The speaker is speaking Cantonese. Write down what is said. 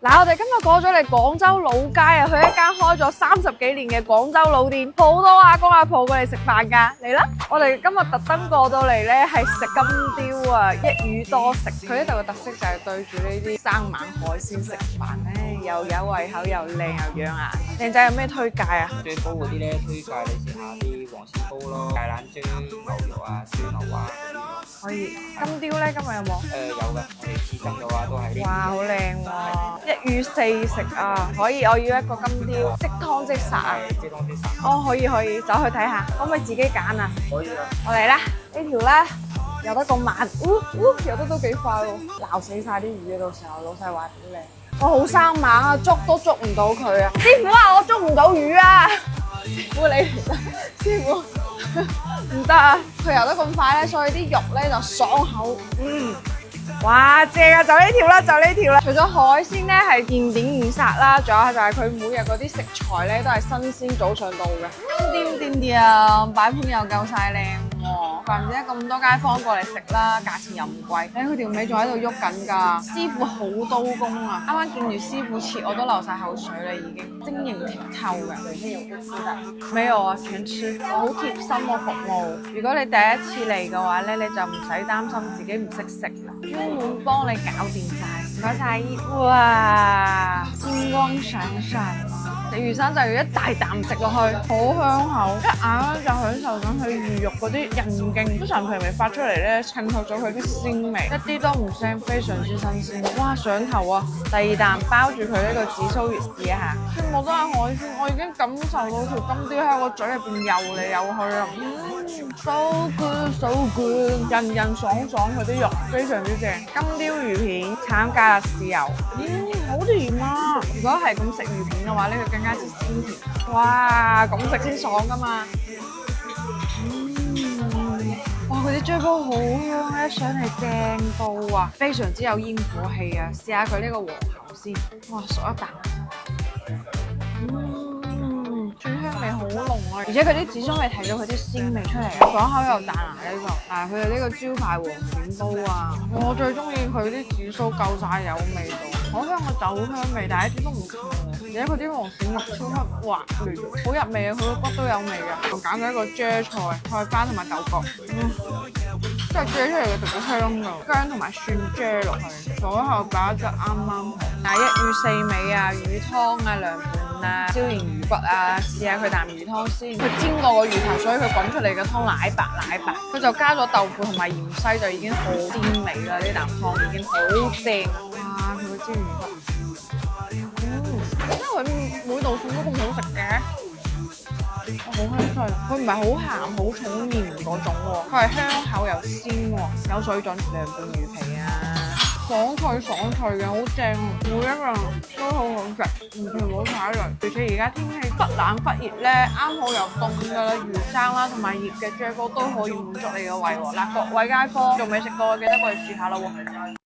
嗱，我哋今日過咗嚟廣州老街啊，去一間開咗30幾年嘅廣州老店，好多阿公阿婆過嚟食飯噶，嚟啦！我哋今日特登過到嚟咧，係食金雕啊，一魚多食。佢呢度嘅特色就係對住呢啲生猛海鮮食飯咧，又有胃口，又靚又養眼。靚仔有咩推介啊？最煲嗰啲咧，推介你食下啲黃鱔煲咯，芥蘭蒸牛肉啊、燒牛啊嗰啲咯。可以。金雕咧，今日有冇？有㗎，我哋刺身嘅話都係呢啲。哇，好靚喎！一魚四食啊，可以，我要一個金雕，即湯即殺啊！即當即殺。哦，可以，走去睇下，可唔可以自己揀啊？可以啦。我嚟啦！呢條咧游得咁慢，游得都幾快喎，鬧死晒啲魚啊！到時候老細話好靚，我好生猛啊，捉都捉唔到佢啊！師傅啊，我捉唔到魚啊！師傅你師傅唔得啊！佢游得咁快咧，所以啲肉咧就爽口，哇正啊！就呢條啦，就呢條啦。除咗海鮮咧係現點現殺啦，仲有就係佢每日嗰啲食材咧都係新鮮早上到嘅。點啲啊，擺盤又夠晒靚喎，怪唔知得咁多街坊過嚟食啦，價錢又唔貴。佢條尾仲喺度喐緊㗎，師傅好刀工啊！啱啱見住師傅切我都流晒口水啦，已經晶瑩剔透嘅。沒有啊，全吃，好貼心喎服務。如果你第一次嚟嘅話咧，你就唔使擔心自己唔識食啦。專門幫你搞掂晒，唔該晒。哇，金光閃閃啊！食魚生就要一大啖食落去，好香口，一眼咧就享受緊佢魚肉嗰啲韌勁，啲陳皮味發出嚟咧，襯托咗佢啲鮮味，一啲都唔腥，非常之新鮮。哇，上頭啊！第二啖包住佢呢個紫蘇魚試一下，全部都係海鮮，我已經感受到條金雕喺我嘴入邊游嚟游去啊！So good, so good， 韌韌爽爽，佢啲肉非常之正。金雕魚片炒加辣豉油，好甜啊！如果係咁食魚片嘅話，呢個更加之鮮甜。哇，咁食先爽噶嘛！哇，佢啲追煲好香啊，一上嚟正到啊，非常之有煙火氣啊！試下佢呢個和牛先，哇，嗦一啖。蒜香味好濃啊，而且佢啲紫蘇味提到佢啲鮮味出嚟，爽口又彈牙呢個。但係佢哋呢個招牌黃鱔煲啊，我最中意佢啲紫蘇夠晒有味道，好香個酒香味，但係一啲都唔重喎。而且佢啲黃鱔肉超級滑嫩，好入味啊！佢個骨都有味嘅。我揀咗一個啫菜、菜花同埋豆角，即係啫出嚟嘅特別香㗎，薑同埋蒜啫落去，左後擺得啱啱好。嗱，一魚四味啊，魚湯啊，涼拌啊，椒鹽魚骨啊，試下佢啖魚湯先。佢煎過個魚頭，所以佢滾出嚟嘅湯奶白。佢就加咗豆腐同埋芫茜，就已經好鮮美啦。呢啖湯已經好正啊！哇，佢個煎魚骨，因為佢每道餸都咁好食嘅。好香脆，佢唔係好鹹好重鹽嗰種喎，佢係香口又鮮喎，有水準。涼拌魚皮啊，爽脆嘅，好正，每一樣都好好食，完全冇踩雷。而且而家天氣忽冷忽熱咧，啱好又凍㗎啦，魚生啦同埋熱嘅啫煲都可以滿足你嘅胃喎。嗱，各位街坊仲未食過，記得過嚟試下啦喎。